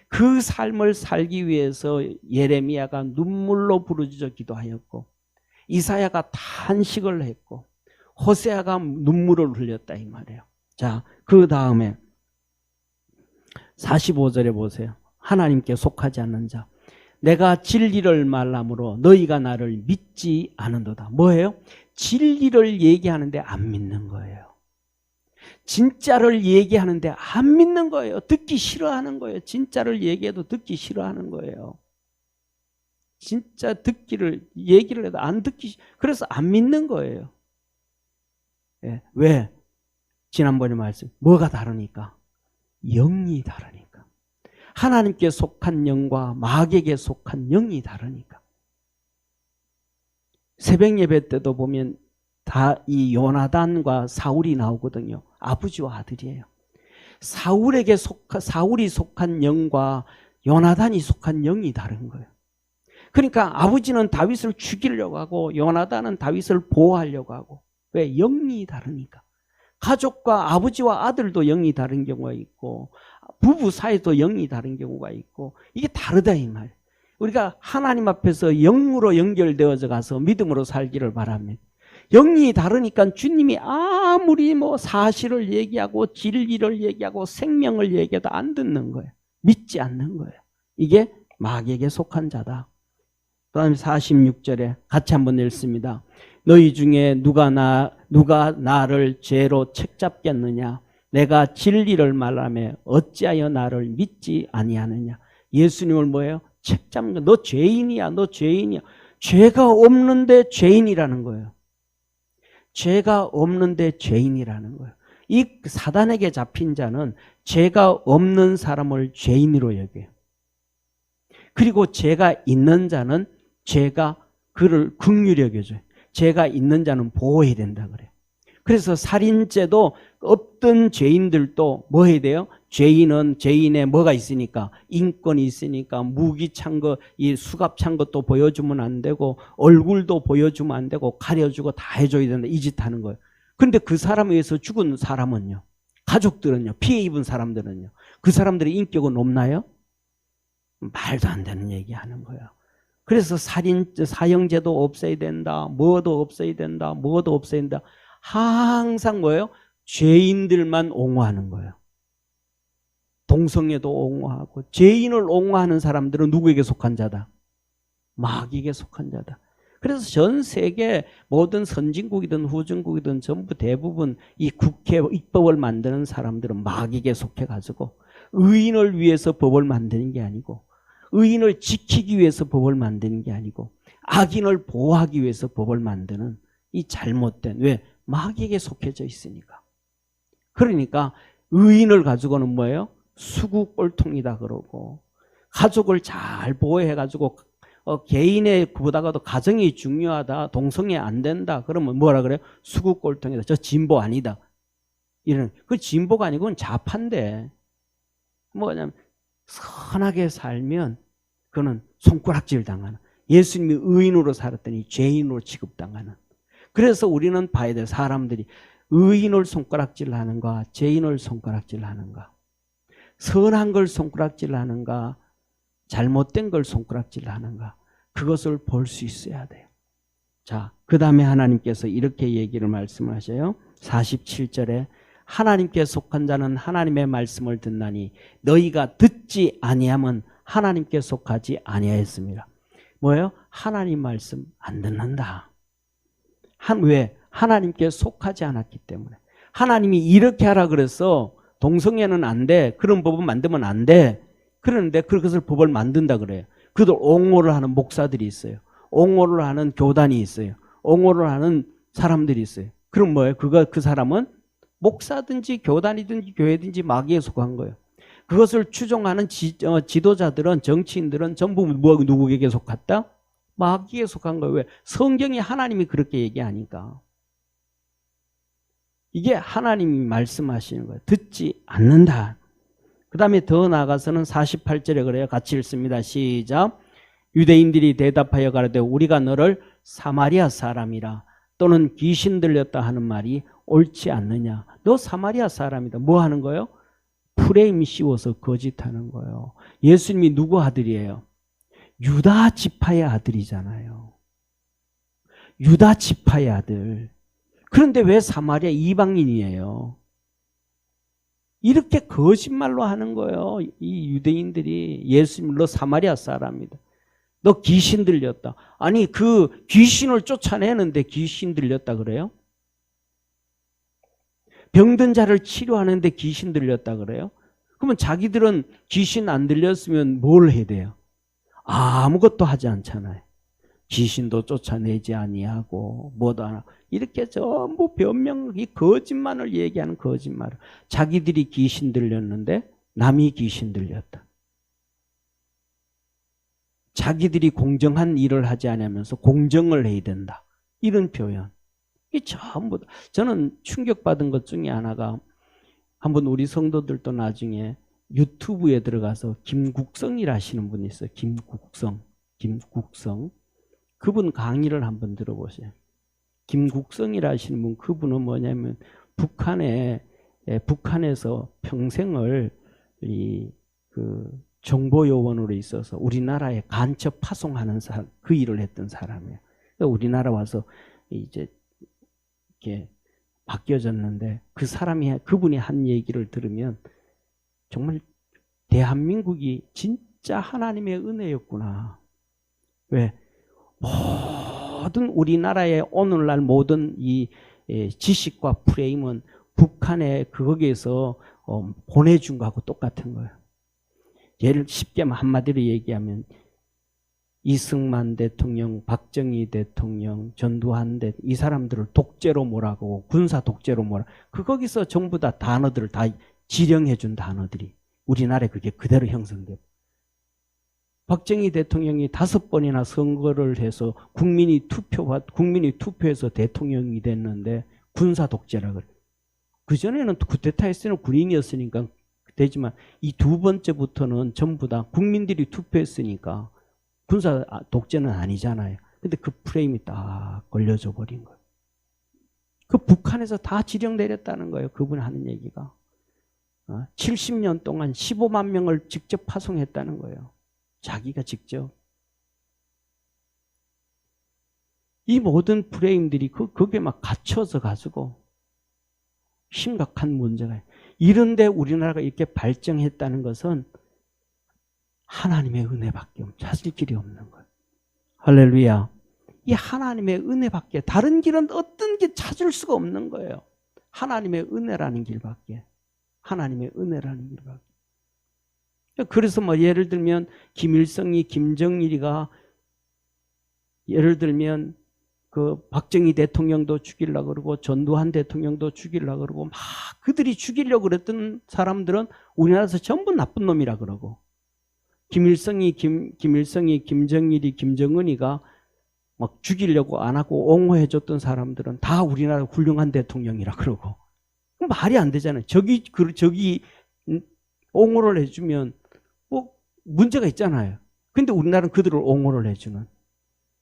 그 삶을 살기 위해서 예레미야가 눈물로 부르짖어 기도하였고, 이사야가 탄식을 했고, 호세아가 눈물을 흘렸다 이 말이에요. 자, 그 다음에 45절에 보세요. 하나님께 속하지 않는 자, 내가 진리를 말함으로 너희가 나를 믿지 않은도다. 뭐예요? 진리를 얘기하는데 안 믿는 거예요. 진짜를 얘기하는데 안 믿는 거예요. 듣기 싫어하는 거예요. 진짜를 얘기해도 듣기 싫어하는 거예요. 진짜 얘기를 해도 안 듣기, 그래서 안 믿는 거예요. 예, 왜? 지난번에 말씀, 뭐가 다르니까? 영이 다르니까. 하나님께 속한 영과 마귀에게 속한 영이 다르니까. 새벽 예배 때도 보면 다 이 요나단과 사울이 나오거든요. 아버지와 아들이에요. 사울이 속한 영과 요나단이 속한 영이 다른 거예요. 그러니까 아버지는 다윗을 죽이려고 하고 요나단은 다윗을 보호하려고 하고. 왜? 영이 다르니까. 가족과 아버지와 아들도 영이 다른 경우가 있고, 부부 사이도 영이 다른 경우가 있고, 이게 다르다 이 말. 우리가 하나님 앞에서 영으로 연결되어져 가서 믿음으로 살기를 바랍니다. 영이 다르니까 주님이 아무리 사실을 얘기하고 진리를 얘기하고 생명을 얘기해도 안 듣는 거예요. 믿지 않는 거예요. 이게 마귀에게 속한 자다. 그 다음에 46절에 같이 한번 읽습니다. 너희 중에 누가 나를 죄로 책잡겠느냐? 내가 진리를 말하며 어찌하여 나를 믿지 아니하느냐? 예수님을 뭐예요? 책잡는 거. 너 죄인이야. 너 죄인이야. 죄가 없는데 죄인이라는 거예요. 죄가 없는데 죄인이라는 거예요. 이 사단에게 잡힌 자는 죄가 없는 사람을 죄인으로 여겨요. 그리고 죄가 있는 자는 죄가 그를 긍휼히 여겨줘요. 죄가 있는 자는 보호해야 된다 그래요. 그래서 살인죄도 없던 죄인들도 뭐 해야 돼요? 죄인의 뭐가 있으니까, 인권이 있으니까 무기 찬 거, 이 수갑 찬 것도 보여주면 안 되고 얼굴도 보여주면 안 되고 가려주고 다 해줘야 된다. 이 짓 하는 거예요. 그런데 그 사람에 의해서 죽은 사람은요, 가족들은요, 피해 입은 사람들은요, 그 사람들의 인격은 높나요? 말도 안 되는 얘기 하는 거예요. 그래서 사형제도 없애야 된다. 뭐도 없애야 된다. 뭐도 없애야 된다. 항상 뭐예요? 죄인들만 옹호하는 거예요. 동성애도 옹호하고. 죄인을 옹호하는 사람들은 누구에게 속한 자다? 마귀에게 속한 자다. 그래서 전 세계 모든 선진국이든 후진국이든 전부 대부분 이 국회 입법을 만드는 사람들은 마귀에게 속해가지고 의인을 위해서 법을 만드는 게 아니고, 의인을 지키기 위해서 법을 만드는 게 아니고, 악인을 보호하기 위해서 법을 만드는 이 잘못된, 왜? 마귀에게 속해져 있으니까. 그러니까 의인을 가지고는 뭐예요? 수구꼴통이다 그러고, 가족을 잘 보호해가지고 개인의 보다가도 가정이 중요하다, 동성애 안 된다 그러면 뭐라 그래요? 수구꼴통이다. 저 진보 아니다. 이런, 그 진보가 아니고 그건 좌파인데, 뭐냐면 선하게 살면 그는 손가락질 당하는, 예수님이 의인으로 살았더니 죄인으로 취급당하는, 그래서 우리는 봐야 돼. 사람들이 의인을 손가락질 하는가, 죄인을 손가락질 하는가, 선한 걸 손가락질 하는가, 잘못된 걸 손가락질 하는가, 그것을 볼 수 있어야 돼요. 자, 그 다음에 하나님께서 이렇게 얘기를 말씀하셔요. 47절에 하나님께 속한 자는 하나님의 말씀을 듣나니 너희가 듣지 아니하면 하나님께 속하지 아니하였습니다. 뭐예요? 하나님 말씀 안 듣는다. 왜? 하나님께 속하지 않았기 때문에. 하나님이 이렇게 하라 그래서 동성애는 안 돼. 그런 법은 만들면 안 돼. 그러는데 그것을 법을 만든다 그래요. 그들 옹호를 하는 목사들이 있어요. 옹호를 하는 교단이 있어요. 옹호를 하는 사람들이 있어요. 그럼 뭐예요? 그 사람은 목사든지 교단이든지 교회든지 마귀에 속한 거예요. 그것을 추종하는 지도자들은, 정치인들은 전부 누구에게 속았다? 마귀에 속한 거예요. 왜? 성경이 하나님이 그렇게 얘기하니까. 이게 하나님이 말씀하시는 거예요. 듣지 않는다. 그 다음에 더 나아가서는 48절에 그래요. 같이 읽습니다. 시작. 유대인들이 대답하여 가로되 우리가 너를 사마리아 사람이라 또는 귀신 들렸다 하는 말이 옳지 않느냐. 너 사마리아 사람이다. 뭐 하는 거예요? 프레임 씌워서 거짓하는 거예요. 예수님이 누구 아들이에요? 유다 지파의 아들이잖아요. 유다 지파의 아들. 그런데 왜 사마리아 이방인이에요? 이렇게 거짓말로 하는 거예요. 이 유대인들이 예수님 너 사마리아 사람이다. 너 귀신 들렸다. 아니 그 귀신을 쫓아내는데 귀신 들렸다 그래요? 병든 자를 치료하는데 귀신 들렸다 그래요? 그러면 자기들은 귀신 안 들렸으면 뭘 해야 돼요? 아무것도 하지 않잖아요. 귀신도 쫓아내지 아니하고 뭐도 안 하고 이렇게 전부 변명, 이 거짓말을 얘기하는 거짓말을. 자기들이 귀신 들렸는데 남이 귀신 들렸다. 자기들이 공정한 일을 하지 않으면서 공정을 해야 된다. 이런 표현. 이 전부 다. 저는 충격받은 것 중에 하나가 한번 우리 성도들도 나중에 유튜브에 들어가서 김국성이라 하시는 분이 있어요. 김국성. 그분 강의를 한번 들어보세요. 김국성이라 하시는 분, 그분은 뭐냐면 북한에서 평생을 정보 요원으로 있어서 우리나라에 간첩 파송하는 사람, 그 일을 했던 사람이에요. 우리나라 와서 이제 이렇게 바뀌어졌는데 그분이 한 얘기를 들으면 정말 대한민국이 진짜 하나님의 은혜였구나. 왜? 모든 우리나라의 오늘날 모든 이 지식과 프레임은 북한에 거기에서 보내준 거하고 똑같은 거예요. 예를 쉽게 한마디로 얘기하면 이승만 대통령, 박정희 대통령, 전두환 이 사람들을 독재로 몰아가고 군사 독재로 거기서 전부 다 단어들을 다 지령해 준 단어들이 우리나라에 그게 그대로 형성되고, 박정희 대통령이 5번이나 선거를 해서 국민이 투표해서 대통령이 됐는데 군사 독재라 그래. 그전에는 쿠데타 했을 때는 군인이었으니까 되지만 이 두 번째부터는 전부 다 국민들이 투표했으니까 군사 독재는 아니잖아요. 근데 그 프레임이 딱 걸려져 버린 거예요. 그 북한에서 다 지령 내렸다는 거예요. 그분이 하는 얘기가. 70년 동안 15만 명을 직접 파송했다는 거예요. 자기가 직접. 이 모든 프레임들이 거기에 막 갇혀서 가지고 심각한 문제가 있어요. 이런데 우리나라가 이렇게 발전했다는 것은 하나님의 은혜밖에 찾을 길이 없는 거예요. 할렐루야. 이 하나님의 은혜밖에, 다른 길은 어떤 길 찾을 수가 없는 거예요. 하나님의 은혜라는 길밖에. 하나님의 은혜라는 길밖에. 그래서 뭐 예를 들면 김일성이, 김정일이가 예를 들면 그 박정희 대통령도 죽이려고 그러고 전두환 대통령도 죽이려고 그러고 막 그들이 죽이려고 그랬던 사람들은 우리나라에서 전부 나쁜 놈이라 그러고, 김일성이, 김정일이, 김정은이가 막 죽이려고 안 하고 옹호해줬던 사람들은 다 우리나라 훌륭한 대통령이라 그러고. 말이 안 되잖아요. 저기 옹호를 해주면 뭐 문제가 있잖아요. 근데 우리나라는 그들을 옹호를 해주는.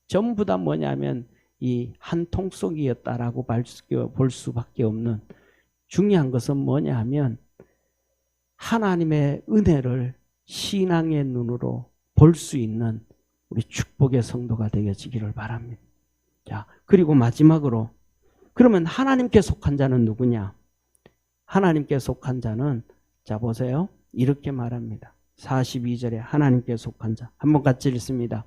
전부 다 뭐냐면 이 한 통속이었다라고 볼 수밖에 없는 중요한 것은 뭐냐 하면 하나님의 은혜를 신앙의 눈으로 볼 수 있는 우리 축복의 성도가 되어지기를 바랍니다. 자, 그리고 마지막으로 그러면 하나님께 속한 자는 누구냐? 하나님께 속한 자는 자 보세요. 이렇게 말합니다. 42절에 하나님께 속한 자. 한번 같이 읽습니다.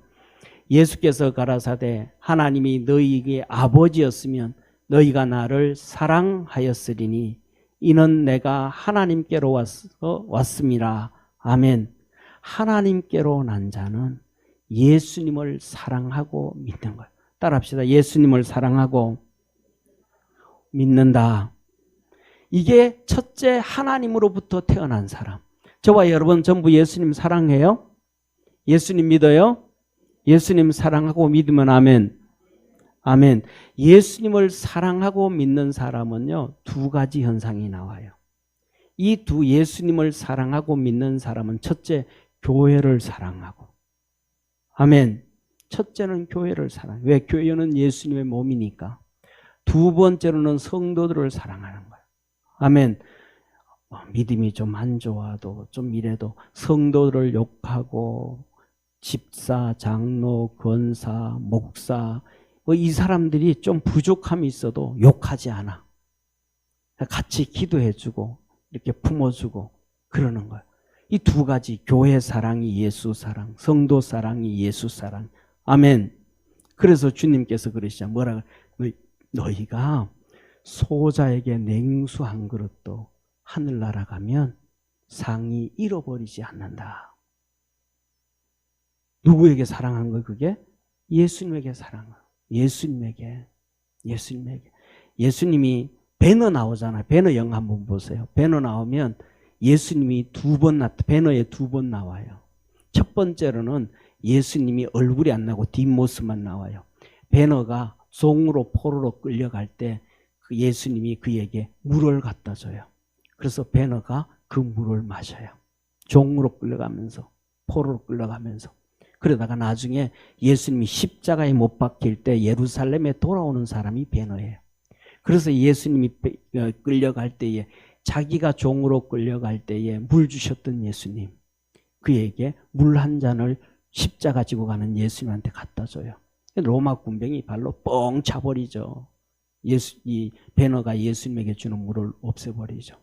예수께서 가라사대 하나님이 너희에게 아버지였으면 너희가 나를 사랑하였으리니 이는 내가 하나님께로 왔음이라. 아멘. 하나님께로 난 자는 예수님을 사랑하고 믿는 거예요. 따라합시다. 예수님을 사랑하고 믿는다. 이게 첫째 하나님으로부터 태어난 사람. 저와 여러분 전부 예수님 사랑해요? 예수님 믿어요? 예수님 사랑하고 믿으면 아멘. 아멘. 예수님을 사랑하고 믿는 사람은요, 두 가지 현상이 나와요. 이 두 예수님을 사랑하고 믿는 사람은 첫째, 교회를 사랑하고. 아멘. 첫째는 교회를 사랑해요. 왜? 교회는 예수님의 몸이니까. 두 번째로는 성도들을 사랑하는 거예요. 아멘. 믿음이 좀 안 좋아도 좀 이래도 성도들을 욕하고 집사, 장로, 권사, 목사 이 사람들이 좀 부족함이 있어도 욕하지 않아. 같이 기도해주고 이렇게 품어주고 그러는 거예요. 이 두 가지 교회 사랑이 예수 사랑, 성도 사랑이 예수 사랑. 아멘. 그래서 주님께서 그러시죠. 뭐라 그래? 너희가 소자에게 냉수 한 그릇도 하늘나라 가면 상이 잃어버리지 않는다. 누구에게 사랑한 거예요? 그게? 예수님에게 사랑한 거예요. 예수님에게. 예수님이 배너 나오잖아요. 배너 영화 한번 보세요. 배너 나오면 예수님이 배너에 두 번 나와요. 첫 번째로는 예수님이 얼굴이 안 나고 뒷모습만 나와요. 배너가 종으로 포로로 끌려갈 때 그 예수님이 그에게 물을 갖다 줘요. 그래서 배너가 그 물을 마셔요. 종으로 끌려가면서, 포로로 끌려가면서. 그러다가 나중에 예수님이 십자가에 못 박힐 때 예루살렘에 돌아오는 사람이 배너예요. 그래서 예수님이 끌려갈 때에 자기가 종으로 끌려갈 때에 물 주셨던 예수님, 그에게 물 한 잔을 십자가 지고 가는 예수님한테 갖다 줘요. 로마 군병이 발로 뻥 차버리죠. 이 배너가 예수님에게 주는 물을 없애버리죠.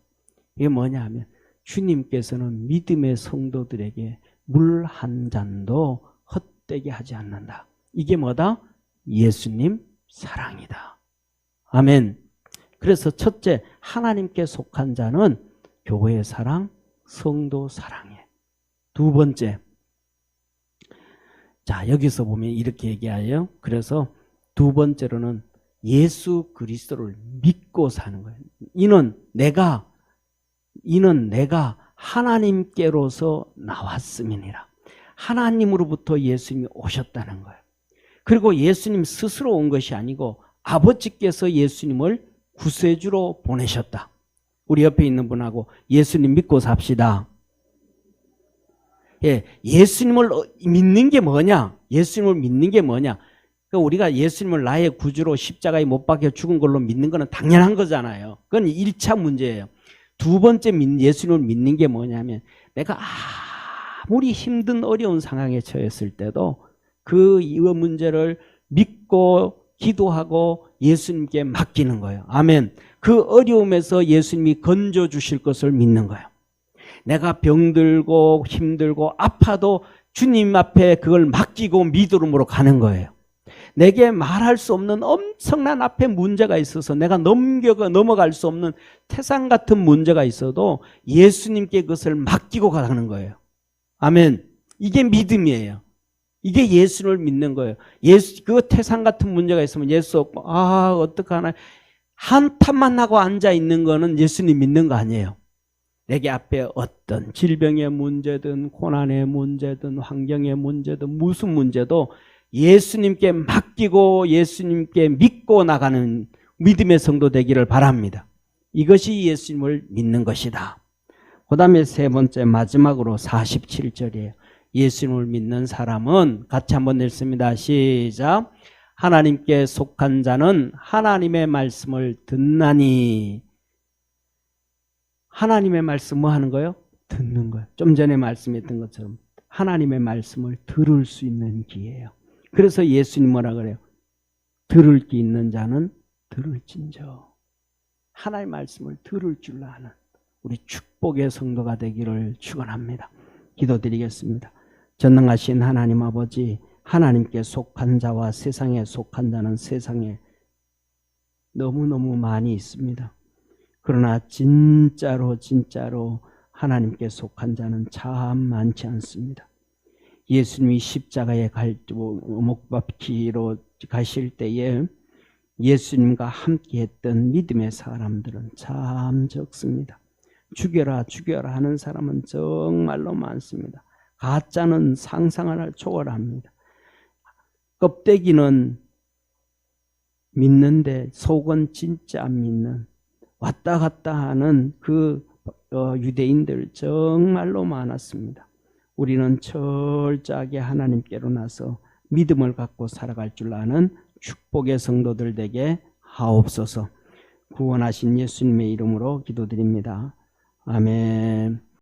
이게 뭐냐 하면 주님께서는 믿음의 성도들에게 물 한 잔도 헛되게 하지 않는다. 이게 뭐다? 예수님 사랑이다. 아멘. 그래서 첫째, 하나님께 속한 자는 교회 사랑, 성도 사랑해. 두 번째, 자 여기서 보면 이렇게 얘기해요. 그래서 두 번째로는 예수 그리스도를 믿고 사는 거예요. 이는 내가 하나님께로서 나왔음이니라. 하나님으로부터 예수님이 오셨다는 거예요. 그리고 예수님 스스로 온 것이 아니고 아버지께서 예수님을 구세주로 보내셨다. 우리 옆에 있는 분하고 예수님 믿고 삽시다. 예, 예수님을 믿는 게 뭐냐? 예수님을 믿는 게 뭐냐? 그러니까 우리가 예수님을 나의 구주로 십자가에 못 박혀 죽은 걸로 믿는 거는 당연한 거잖아요. 그건 1차 문제예요. 두 번째 예수님을 믿는 게 뭐냐면 내가 아무리 힘든 어려운 상황에 처했을 때도 그 문제를 믿고 기도하고 예수님께 맡기는 거예요. 아멘. 그 어려움에서 예수님이 건져주실 것을 믿는 거예요. 내가 병들고 힘들고 아파도 주님 앞에 그걸 맡기고 믿음으로 가는 거예요. 내게 말할 수 없는 엄청난 앞에 문제가 있어서 내가 넘어갈 수 없는 태산 같은 문제가 있어도 예수님께 그것을 맡기고 가는 거예요. 아멘. 이게 믿음이에요. 이게 예수를 믿는 거예요. 그 태산 같은 문제가 있으면 예수 없고 어떡하나 한탄만 하고 앉아 있는 거는 예수님 믿는 거 아니에요. 내게 앞에 어떤 질병의 문제든 고난의 문제든 환경의 문제든 무슨 문제도 예수님께 맡기고 예수님께 믿고 나가는 믿음의 성도 되기를 바랍니다. 이것이 예수님을 믿는 것이다. 그 다음에 세 번째 마지막으로 47절이에요. 예수님을 믿는 사람은 같이 한번 읽습니다. 시작. 하나님께 속한 자는 하나님의 말씀을 듣나니. 하나님의 말씀 뭐 하는 거예요? 듣는 거예요. 좀 전에 말씀했던 것처럼 하나님의 말씀을 들을 수 있는 기회예요. 그래서 예수님 뭐라 그래요? 들을 게 있는 자는 들을진저. 하나님의 말씀을 들을 줄 아는 우리 축복의 성도가 되기를 축원합니다. 기도드리겠습니다. 전능하신 하나님 아버지, 하나님께 속한 자와 세상에 속한 자는 세상에 너무너무 많이 있습니다. 그러나 진짜로 하나님께 속한 자는 참 많지 않습니다. 예수님이 십자가에 못 박히러 가실 때에 예수님과 함께했던 믿음의 사람들은 참 적습니다. 죽여라 하는 사람은 정말로 많습니다. 가짜는 상상을 초월합니다. 껍데기는 믿는데 속은 진짜 안 믿는 왔다 갔다 하는 그 유대인들 정말로 많았습니다. 우리는 철저하게 하나님께로 나서 믿음을 갖고 살아갈 줄 아는 축복의 성도들 되게 하옵소서. 구원하신 예수님의 이름으로 기도드립니다. 아멘.